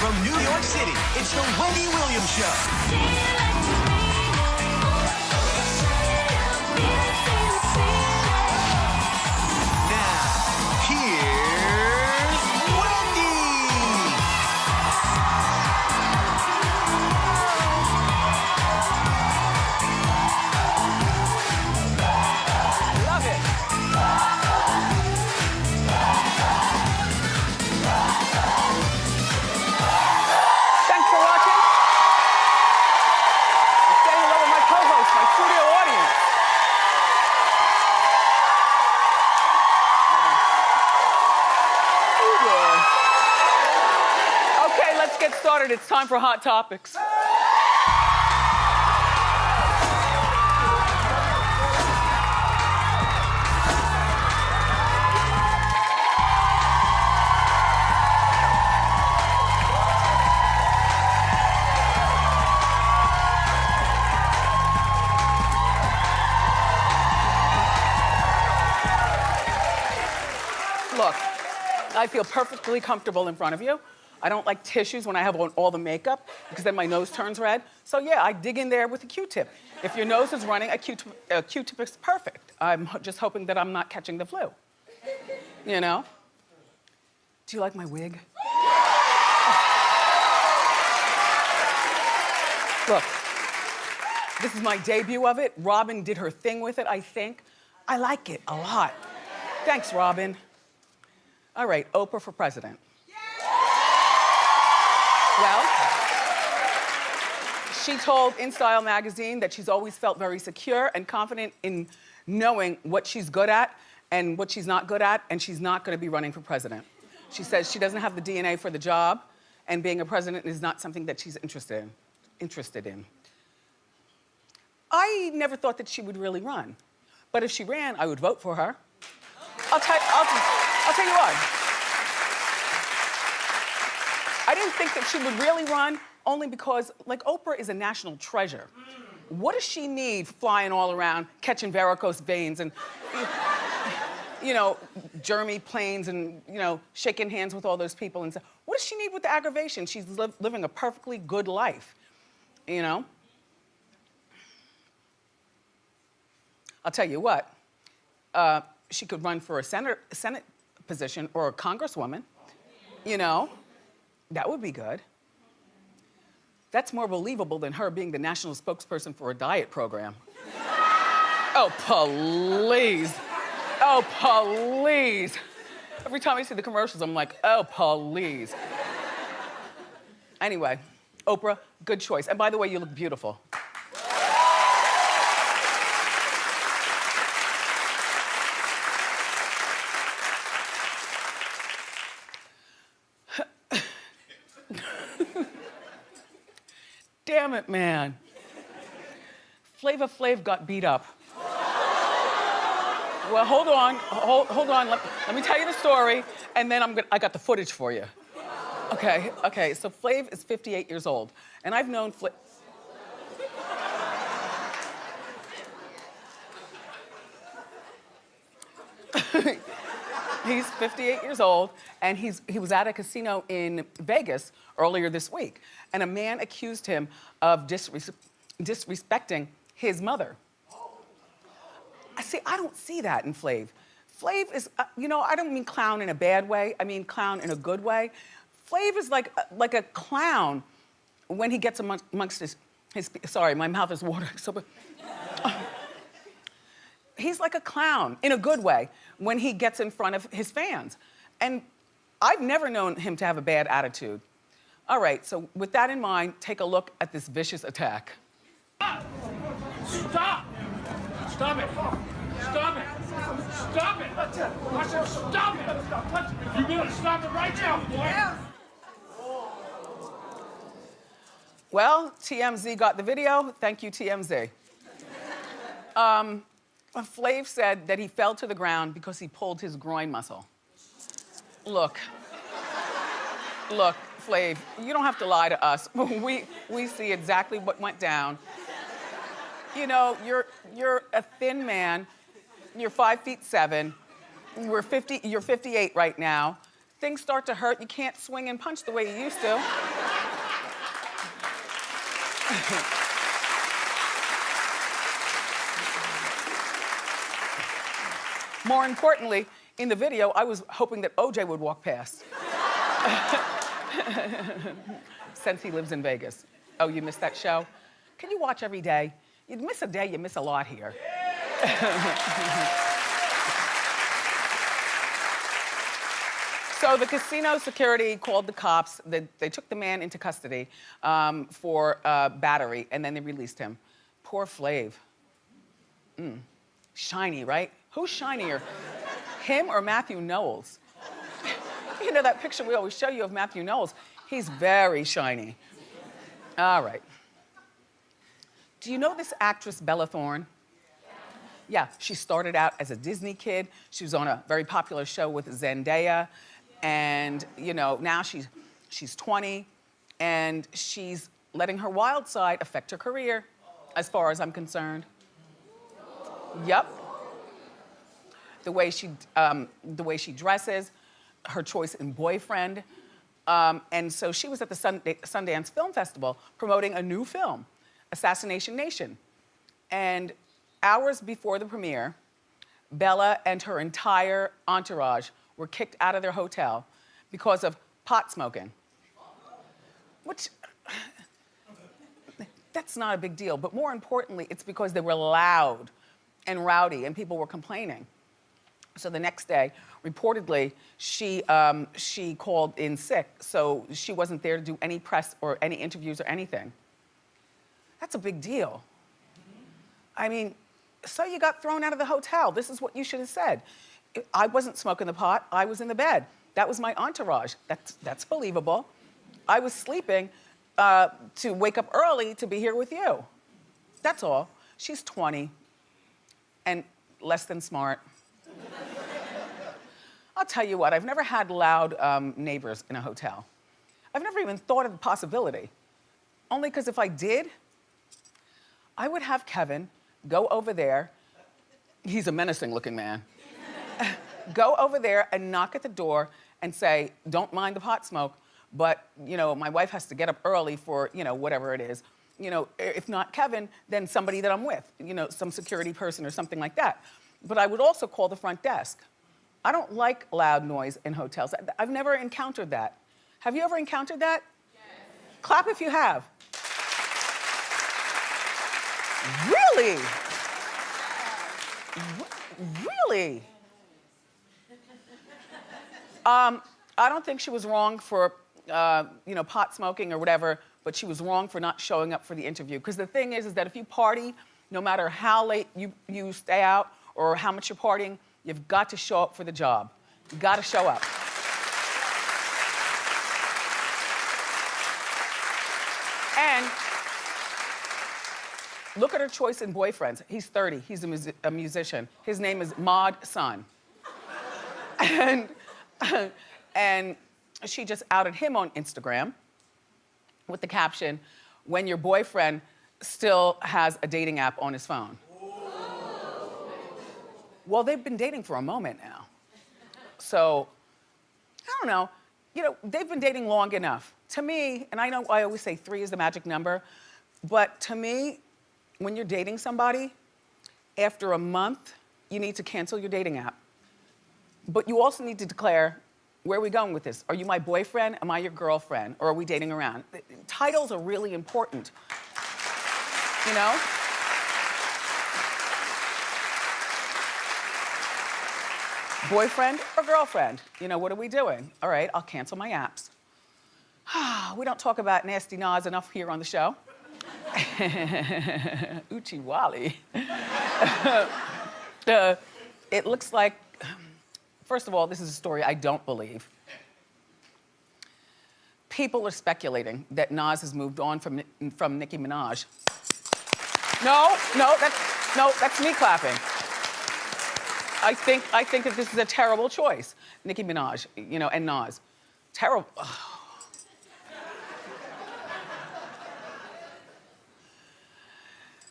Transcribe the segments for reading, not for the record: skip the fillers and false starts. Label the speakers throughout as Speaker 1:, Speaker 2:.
Speaker 1: From New York City, it's the Wendy Williams Show. Now, here's Wendy.
Speaker 2: Love it. Thanks for watching. I'm saying hello to my co-host, my studio audience. Okay, let's get started. It's time for Hot Topics. Look, I feel perfectly comfortable in front of you. I don't like tissues when I have on all the makeup because then my nose turns red. So yeah, I dig in there with a Q-tip. If your nose is running, a Q-tip is perfect. I'm just hoping that I'm not catching the flu. You know? Do you like my wig? Look, this is my debut of it. Robin did her thing with it, I think. I like it a lot. Thanks, Robin. All right, Oprah for president. Well, she told InStyle magazine that she's always felt very secure and confident in knowing what she's good at and what she's not good at, and she's not gonna be running for president. She says she doesn't have the DNA for the job, and being a president is not something that she's interested in. I never thought that she would really run, but if she ran, I would vote for her. I'll tell you what. I didn't think that she would really run only because, like, Oprah is a national treasure. What does she need flying all around, catching varicose veins and, you know, germy planes and, you know, shaking hands with all those people and stuff? What does she need with the aggravation? She's living a perfectly good life, you know? I'll tell you what. She could run for a Senate position or a congresswoman, you know, that would be good. That's more believable than her being the national spokesperson for a diet program. Oh, please. Oh, please. Every time I see the commercials, I'm like, oh, please. Anyway, Oprah, good choice. And by the way, you look beautiful. Damn it, man. Flav got beat up. Well, hold on. Let me tell you the story, and then I got the footage for you. Okay, so Flav is 58 years old, and I've known Flav. He's 58 years old, and he was at a casino in Vegas earlier this week, and a man accused him of disrespecting his mother. I don't see that in Flav. Flav is, you know, I don't mean clown in a bad way, I mean clown in a good way. Flav is like a clown when he gets amongst his sorry, my mouth is watering so bad. He's like a clown, in a good way, when he gets in front of his fans. And I've never known him to have a bad attitude. All right, so with that in mind, take a look at this vicious attack.
Speaker 3: Stop! Stop it! Stop it! Stop it! I said stop it! You better stop it right now, boy!
Speaker 2: Well, TMZ got the video. Thank you, TMZ. Flav said that he fell to the ground because he pulled his groin muscle. Look, Flav, you don't have to lie to us. We see exactly what went down. You know, you're a thin man. You're 5'7". You're 58 right now. things start to hurt, you can't swing and punch the way you used to. More importantly, in the video, I was hoping that OJ would walk past. Since he lives in Vegas. Oh, you missed that show? Can you watch every day? You miss a day, you miss a lot here. So the casino security called the cops. They took the man into custody for battery, and then they released him. Poor Flav. Shiny, right? Who's shinier, him or Matthew Knowles? You know that picture we always show you of Matthew Knowles? He's very shiny. All right. Do you know this actress, Bella Thorne? Yeah, she started out as a Disney kid. She was on a very popular show with Zendaya. And, you know, now she's 20, and she's letting her wild side affect her career, as far as I'm concerned. Yep. The way she dresses, her choice in boyfriend. And so she was at the Sundance Film Festival promoting a new film, Assassination Nation. And hours before the premiere, Bella and her entire entourage were kicked out of their hotel because of pot smoking. Which, that's not a big deal, but more importantly, it's because they were loud and rowdy and people were complaining. So the next day, reportedly, she called in sick, so she wasn't there to do any press or any interviews or anything. That's a big deal. I mean, so you got thrown out of the hotel. This is what you should have said. I wasn't smoking the pot, I was in the bed. That was my entourage. That's believable. I was sleeping to wake up early to be here with you. That's all. She's 20 and less than smart. I'll tell you what, I've never had loud neighbors in a hotel. I've never even thought of the possibility. Only because if I did, I would have Kevin go over there. He's a menacing looking man. Go over there and knock at the door and say, don't mind the pot smoke, but, you know, my wife has to get up early for, you know, whatever it is. You know, if not Kevin, then somebody that I'm with, you know, some security person or something like that. But I would also call the front desk. I don't like loud noise in hotels. I've never encountered that. Have you ever encountered that? Yes. Clap if you have. Really? Really? I don't think she was wrong for, you know, pot smoking or whatever, but she was wrong for not showing up for the interview. Because the thing is that if you party, no matter how late you stay out or how much you're partying, you've got to show up for the job. You got to show up. And look at her choice in boyfriends. He's 30, he's a musician. His name is Mod Sun. And she just outed him on Instagram with the caption, when your boyfriend still has a dating app on his phone. Well, they've been dating for a moment now. So, I don't know, you know, they've been dating long enough. To me, and I know I always say 3 is the magic number, but to me, when you're dating somebody, after a month, you need to cancel your dating app. But you also need to declare, where are we going with this? Are you my boyfriend? Am I your girlfriend? Or are we dating around? Titles are really important, you know? Boyfriend or girlfriend? You know, what are we doing? All right, I'll cancel my apps. We don't talk about nasty Nas enough here on the show. Uchi Wally. It looks like, first of all, this is a story I don't believe. People are speculating that Nas has moved on from Nicki Minaj. No, that's me clapping. I think that this is a terrible choice. Nicki Minaj, you know, and Nas. Terrible. Oh.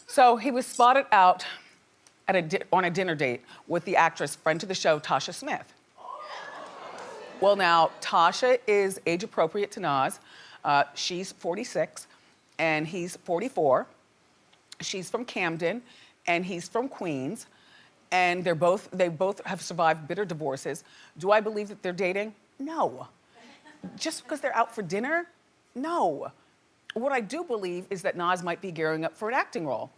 Speaker 2: So he was spotted out at on a dinner date with the actress, friend to the show, Tasha Smith. Well, now, Tasha is age appropriate to Nas. She's 46 and he's 44. She's from Camden and he's from Queens. And they both have survived bitter divorces. Do I believe that they're dating? No. Just because they're out for dinner? No. What I do believe is that Nas might be gearing up for an acting role.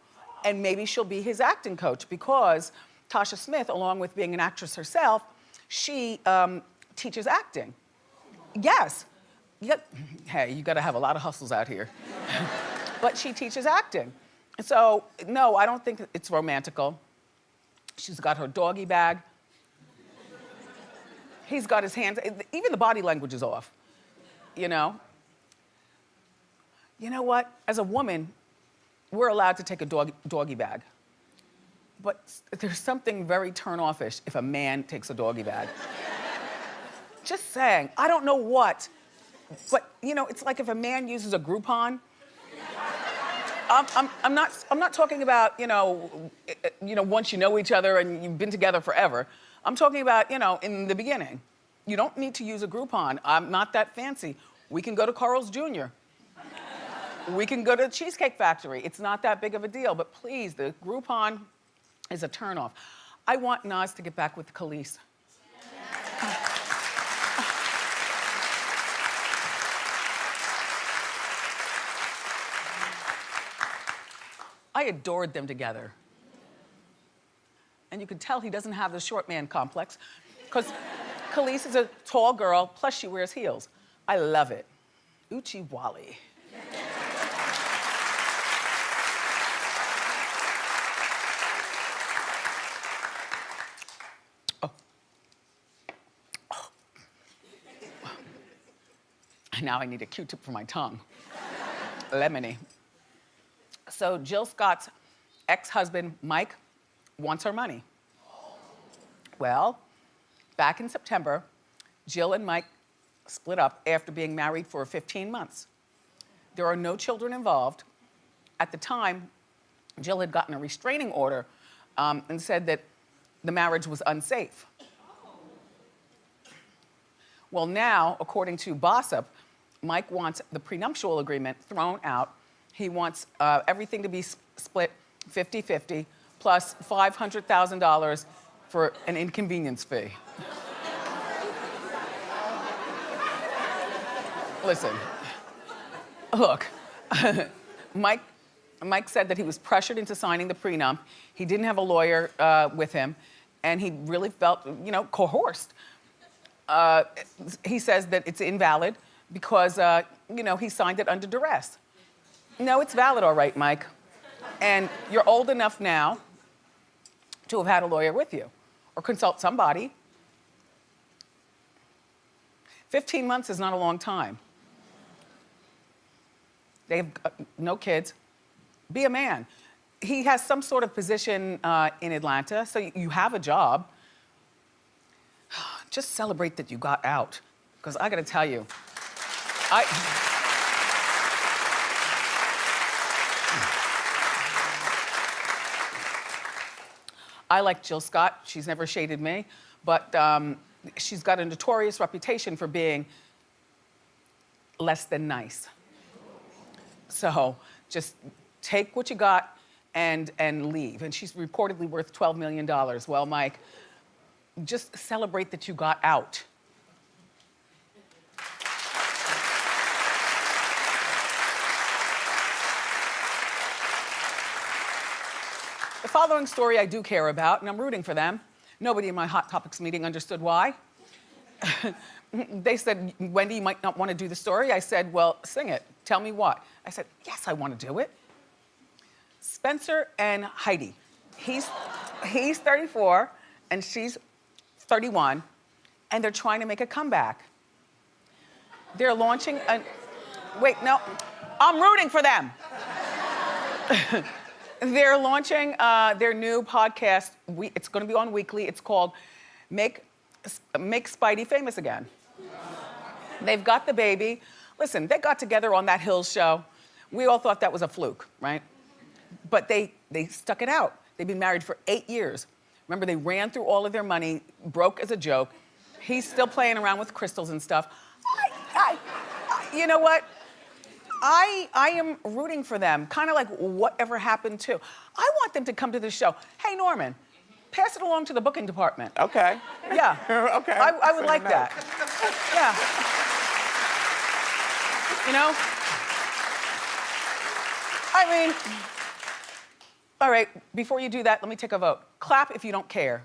Speaker 2: And maybe she'll be his acting coach because Tasha Smith, along with being an actress herself, she teaches acting. Yes. Hey, you gotta have a lot of hustles out here. But she teaches acting. So, no, I don't think it's romantical. She's got her doggy bag. He's got his hands, even the body language is off, you know? You know what? As a woman, we're allowed to take a doggy bag. But there's something very turn-offish if a man takes a doggy bag. Just saying, I don't know what, but you know, it's like if a man uses a Groupon. I'm not talking about, you know, once you know each other and you've been together forever. I'm talking about, you know, in the beginning. You don't need to use a Groupon. I'm not that fancy. We can go to Carl's Jr. We can go to the Cheesecake Factory. It's not that big of a deal, but please, the Groupon is a turnoff. I want Nas to get back with Khalees. I adored them together. And you can tell he doesn't have the short man complex because Khalees is a tall girl, plus she wears heels. I love it. Uchi Wally. Now I need a Q-tip for my tongue. Lemony. So Jill Scott's ex-husband, Mike, wants her money. Well, back in September, Jill and Mike split up after being married for 15 months. There are no children involved. At the time, Jill had gotten a restraining order and said that the marriage was unsafe. Well, now, according to Gossip, Mike wants the prenuptial agreement thrown out. He wants everything to be split 50-50 plus $500,000 for an inconvenience fee. Listen, look, Mike said that he was pressured into signing the prenup. He didn't have a lawyer with him, and he really felt, you know, coerced. He says that it's invalid because, you know, he signed it under duress. No, it's valid, all right, Mike. And you're old enough now to have had a lawyer with you or consult somebody. 15 months is not a long time. They have no kids. Be a man. He has some sort of position in Atlanta, so you have a job. Just celebrate that you got out, because I gotta tell you, I like Jill Scott. She's never shaded me, but she's got a notorious reputation for being less than nice. So just take what you got and leave. And she's reportedly worth $12 million. Well, Mike, just celebrate that you got out. The following story I do care about, and I'm rooting for them. Nobody in my Hot Topics meeting understood why. They said, Wendy, you might not want to do the story. I said, well, sing it. Tell me what. I said, yes, I want to do it. Spencer and Heidi. He's 34 and she's 31, and they're trying to make a comeback. They're launching a, wait, no, I'm rooting for them. They're launching their new podcast. It's gonna be on weekly. It's called Make Spidey Famous Again. They've got the baby. Listen, they got together on that Hills show. We all thought that was a fluke, right? But they stuck it out. They've been married for 8 years. Remember, they ran through all of their money, broke as a joke, He's still playing around with crystals and stuff. You know what? I am rooting for them, kind of like whatever happened to. I want them to come to the show. Hey, Norman, pass it along to the booking department.
Speaker 4: Okay.
Speaker 2: Yeah.
Speaker 4: Okay.
Speaker 2: I would like that. Yeah. You know? I mean, all right, before you do that, let me take a vote. Clap if you don't care.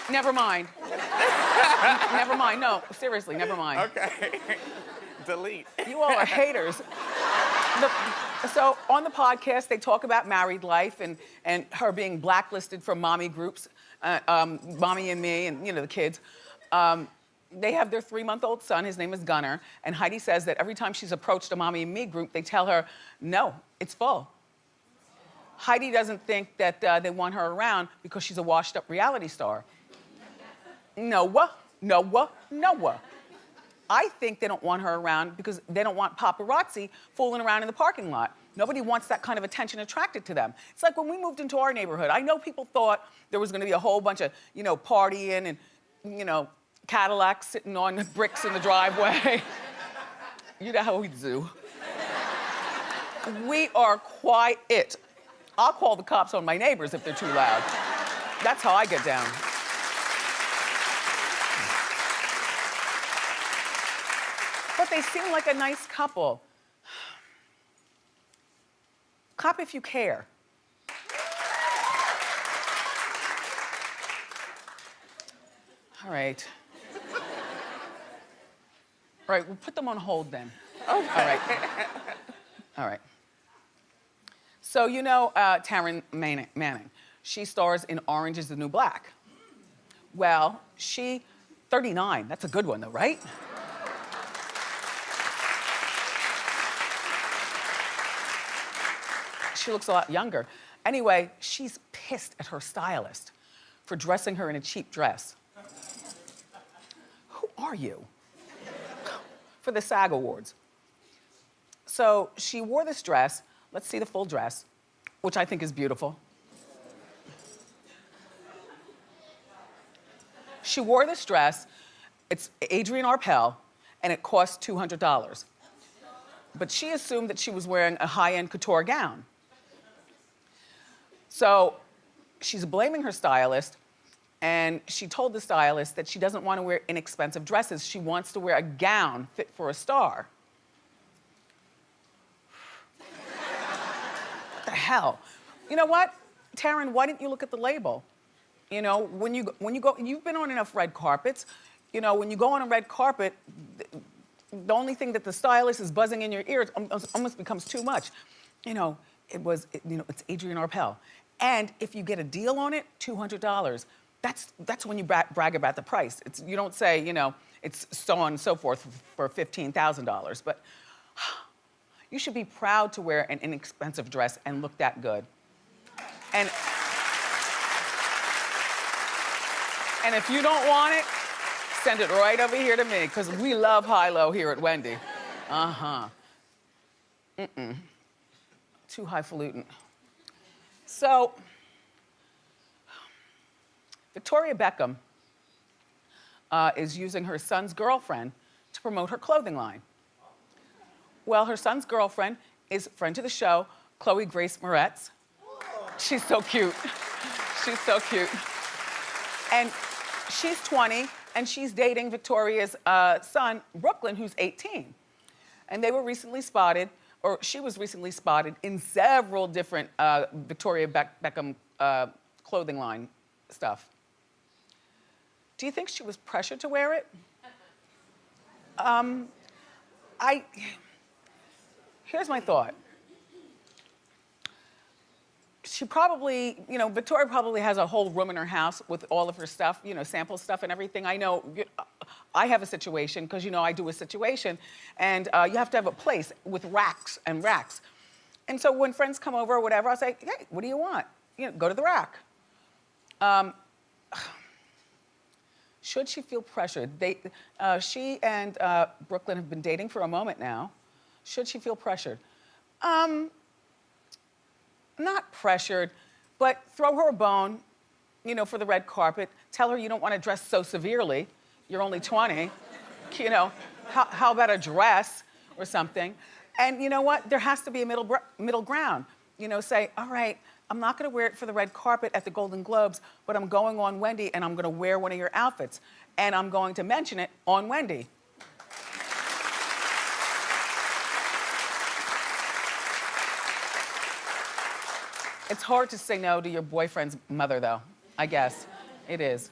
Speaker 2: Never mind. Never mind. No, seriously, never mind.
Speaker 4: Okay. Delete.
Speaker 2: You all are haters. So on the podcast, they talk about married life and her being blacklisted from mommy groups, Mommy and Me, and you know, the kids. They have their 3-month-old son, his name is Gunnar, and Heidi says that every time she's approached a Mommy and Me group, they tell her, no, it's full. Heidi doesn't think that they want her around because she's a washed-up reality star. Noah. I think they don't want her around because they don't want paparazzi fooling around in the parking lot. Nobody wants that kind of attention attracted to them. It's like when we moved into our neighborhood. I know people thought there was gonna be a whole bunch of, you know, partying and, you know, Cadillacs sitting on the bricks in the driveway. You know how we do. We are quiet. I'll call the cops on my neighbors if they're too loud. That's how I get down. But they seem like a nice couple. Clap if you care. All right. All right, we'll put them on hold then. Okay. All right. All right. So you know Taryn Manning. She stars in Orange is the New Black. Well, 39, that's a good one though, right? She looks a lot younger. Anyway, she's pissed at her stylist for dressing her in a cheap dress. Who are you? For the SAG Awards. So she wore this dress. Let's see the full dress, which I think is beautiful. She wore this dress. It's Adrienne Arpel, and it cost $200. But she assumed that she was wearing a high-end couture gown. So she's blaming her stylist, and she told the stylist that she doesn't want to wear inexpensive dresses. She wants to wear a gown fit for a star. What the hell? You know what, Taryn, why didn't you look at the label? You know, when you go, you've been on enough red carpets. You know, when you go on a red carpet, the only thing that the stylist is buzzing in your ear almost becomes too much. You know, it's Adrienne Arpel. And if you get a deal on it, $200. That's when you brag about the price. You don't say, you know, it's so on and so forth for $15,000. But you should be proud to wear an inexpensive dress and look that good. And if you don't want it, send it right over here to me, because we love high-low here at Wendy. Too highfalutin. So, Victoria Beckham is using her son's girlfriend to promote her clothing line. Well, her son's girlfriend is friend to the show, Chloe Grace Moretz. She's so cute. She's so cute. And she's 20, and she's dating Victoria's son, Brooklyn, who's 18. And they were recently spotted, or she was recently spotted in several different Victoria Beckham clothing line stuff. Do you think she was pressured to wear it? Here's my thought. She probably, you know, Victoria probably has a whole room in her house with all of her stuff, you know, sample stuff and everything. I know, I have a situation, because, you know, I do a situation, and you have to have a place with racks and racks. And so when friends come over or whatever, I'll say, hey, what do you want? You know, go to the rack. Should she feel pressured? She and Brooklyn have been dating for a moment now. Should she feel pressured? Not pressured, but throw her a bone, you know, for the red carpet. Tell her you don't want to dress so severely. You're only 20. You know, how about a dress or something? And you know what? There has to be a middle ground. You know, say, all right, I'm not gonna wear it for the red carpet at the Golden Globes, but I'm going on Wendy and I'm gonna wear one of your outfits. And I'm going to mention it on Wendy. It's hard to say no to your boyfriend's mother, though, I guess. It is.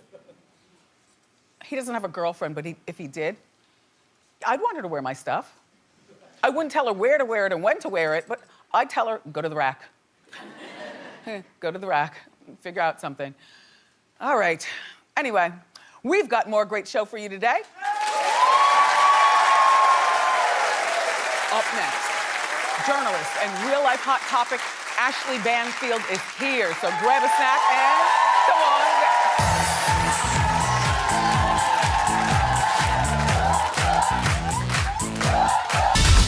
Speaker 2: He doesn't have a girlfriend, but if he did, I'd want her to wear my stuff. I wouldn't tell her where to wear it and when to wear it, but I'd tell her, go to the rack. Go to the rack, figure out something. All right. Anyway, we've got more great show for you today. Up next, journalist and real-life hot topic Ashley Banfield is here, so grab a snack and come on down.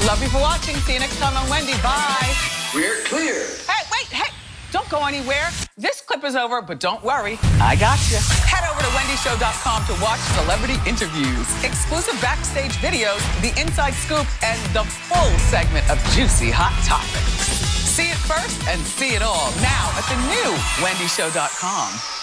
Speaker 2: Love you for watching. See you next time on Wendy. Bye.
Speaker 1: We're clear.
Speaker 2: Hey, wait, hey, don't go anywhere. This clip is over, but don't worry, I got you. Head over to wendyshow.com to watch celebrity interviews, exclusive backstage videos, the inside scoop, and the full segment of juicy hot topics. See it first and see it all now at the new wendyshow.com.